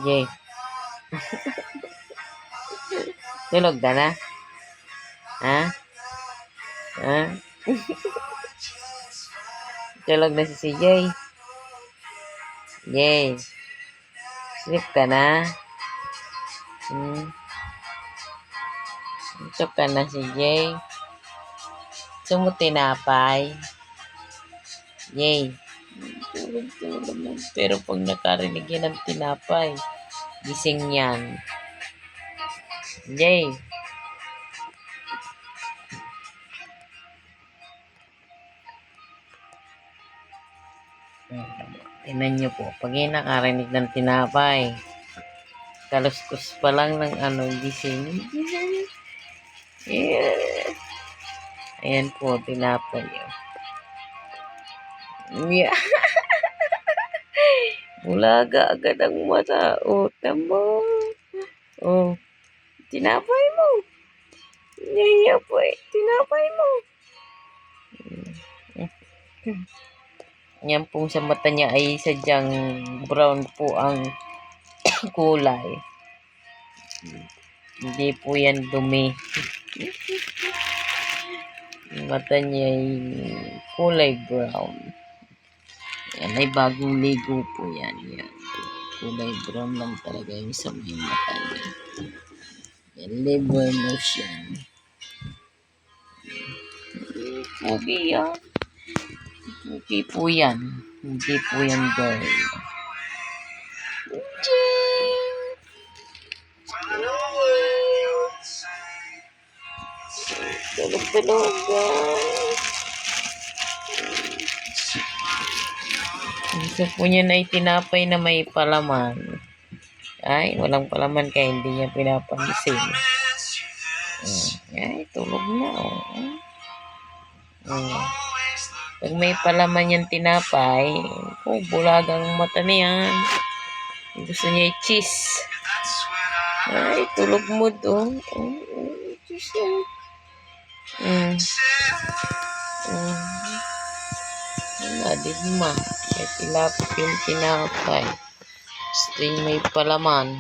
Yay. Tulog ka na? Ha? Ha? Tulog na si CJ. Yay. Sleep ka na? Ito ka na si Jay. Tinapay. Yay. Tulog lang. Pero pag nakarinig yan ng tinapay, gising yan. Yay. Tingnan nyo po, pag yan nakarinig ng tinapay, kaluskus pa lang ng gising. Yeah. Ayan po, tinapay. Yeah. Bulaga agad ang mata. Oh, tamo. Oh, tinapay mo. Yaya po eh, tinapay mo. Yan pong sa mata niya ay sadyang brown po ang kulay. Hindi po yan dumi. Mata niya ay kulay brown. Yan ay bagong ligo po yan. Yan. Kulay brown lang talaga yung sa may mata niya. Yan, liver motion. Pugi yan. Pugi po yan. Hindi po yan girl. Tulog-tulog guys. Gusto po niya na itinapay na may palaman. Ay, walang palaman kaya hindi niya pinapansin. Ay, tulog na. Pag may palaman yung tinapay, bulagang mata niyan. Gusto niya i-cheese. Ay, tulog mo doon. Cheese yan. Digma. May tilapia yung tinapay. Gusto may palaman.